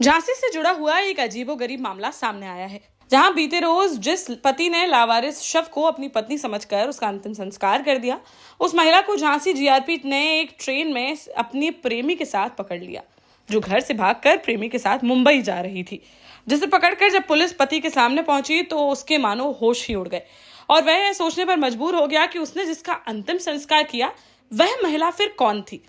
झांसी से जुड़ा हुआ एक अजीबोगरीब मामला सामने आया है, जहां बीते रोज जिस पति ने लावारिस शव को अपनी पत्नी समझकर उसका अंतिम संस्कार कर दिया, उस महिला को झांसी जीआरपी ने एक ट्रेन में अपनी प्रेमी के साथ पकड़ लिया, जो घर से भागकर प्रेमी के साथ मुंबई जा रही थी। जिसे पकड़कर जब पुलिस पति के सामने पहुंची तो उसके मानो होश ही उड़ गए और वह यह सोचने पर मजबूर हो गया कि उसने जिसका अंतिम संस्कार किया वह महिला फिर कौन थी।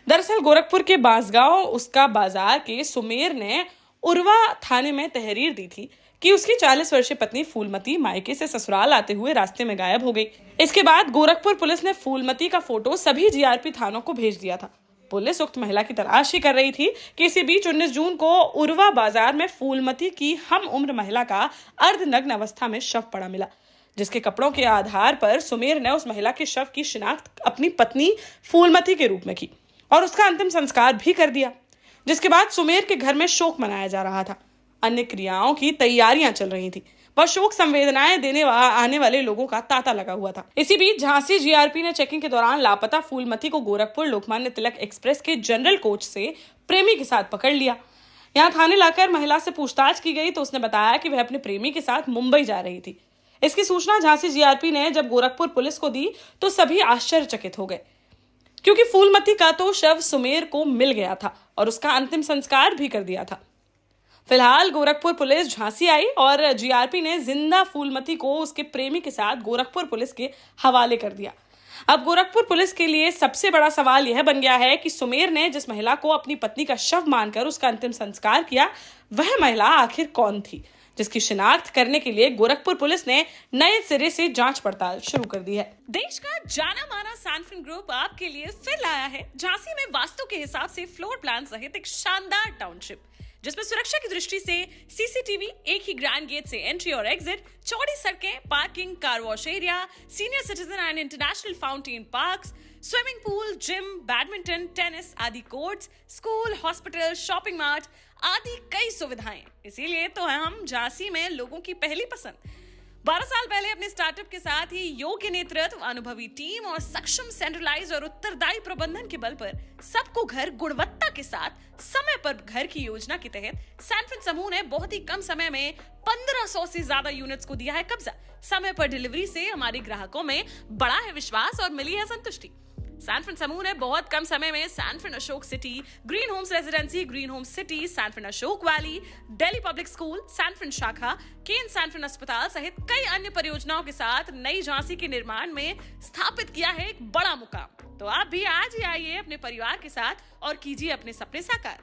दरअसल गोरखपुर के बांसगांव उसका बाजार के सुमेर ने उरवा थाने में तहरीर दी थी कि उसकी 40 वर्षीय पत्नी फूलमती मायके से ससुराल आते हुए रास्ते में गायब हो गई। इसके बाद गोरखपुर पुलिस ने फूलमती का फोटो सभी जीआरपी थानों को भेज दिया था। पुलिस उक्त महिला की तलाश ही कर रही थी कि इसी बीच 19 जून को उरवा बाजार में फूलमती की हम उम्र महिला का अर्धनग्न अवस्था में शव पड़ा मिला, जिसके कपड़ों के आधार पर सुमेर ने उस महिला के शव की शिनाख्त अपनी पत्नी फूलमती के रूप में की और उसका अंतिम संस्कार भी कर दिया। जिसके बाद सुमेर के घर में शोक मनाया जा रहा था, अन्य क्रियाओं की तैयारियां चल रही थी, पर शोक संवेदनाएं देने आने वाले लोगों का तांता लगा हुआ था। इसी बीच झांसी जीआरपी ने चेकिंग के दौरान लापता फूलमती को गोरखपुर लोकमान्य तिलक एक्सप्रेस के जनरल कोच से प्रेमी के साथ पकड़ लिया। यहाँ थाने लाकर महिला से पूछताछ की गई तो उसने बताया कि वह अपने प्रेमी के साथ मुंबई जा रही थी। इसकी सूचना झांसी जीआरपी ने जब गोरखपुर पुलिस को दी तो सभी आश्चर्यचकित हो गए, क्योंकि फूलमती का तो शव सुमेर को मिल गया था और उसका अंतिम संस्कार भी कर दिया था। फिलहाल गोरखपुर पुलिस झांसी आई और जीआरपी ने जिंदा फूलमती को उसके प्रेमी के साथ गोरखपुर पुलिस के हवाले कर दिया। अब गोरखपुर पुलिस के लिए सबसे बड़ा सवाल यह बन गया है कि सुमेर ने जिस महिला को अपनी पत्नी का शव मानकर उसका अंतिम संस्कार किया, वह महिला आखिर कौन थी, जिसकी शिनाख्त करने के लिए गोरखपुर पुलिस ने नए सिरे से जांच पड़ताल शुरू कर दी है। देश का जाना माना सैनफिन ग्रुप आपके लिए फिर लाया है झांसी में वास्तु के हिसाब से फ्लोर प्लान सहित एक शानदार टाउनशिप, जिसमें सुरक्षा की दृष्टि से सीसीटीवी, एक ही ग्रैंड गेट से एंट्री और एग्जिट, चौड़ी सड़कें, parking, car wash area, senior citizen and international fountain parks, swimming pool, gym, badminton, tennis आदि courts, school, hospital, shopping mart आदि कई सुविधाएं। इसीलिए तो हम झांसी में लोगों की पहली पसंद। 12 साल पहले अपने स्टार्टअप के साथ ही योग्य नेतृत्व, अनुभवी टीम और सक्षम सेंट्रलाइज और उत्तरदायी प्रबंधन के बल पर सबको घर गुणवत्ता के साथ समय पर घर की योजना के तहत सैनफिन समूह ने बहुत ही कम समय में 1500 से ज्यादा यूनिट्स को दिया है कब्जा। समय पर डिलीवरी से हमारे ग्राहकों में बड़ा है विश्वास और मिली है संतुष्टि। सैनफिन समूह ने बहुत कम समय में Sanfin Ashok city, green homes residency, green homes city, Sanfin Ashok valley, Delhi public school, Sanfin शाखा, केन सैनफिन अस्पताल सहित कई अन्य परियोजनाओं के साथ नई झांसी के निर्माण में स्थापित किया है एक बड़ा मुकाम। तो आप भी आज ही आइए अपने परिवार के साथ और कीजिए अपने सपने साकार।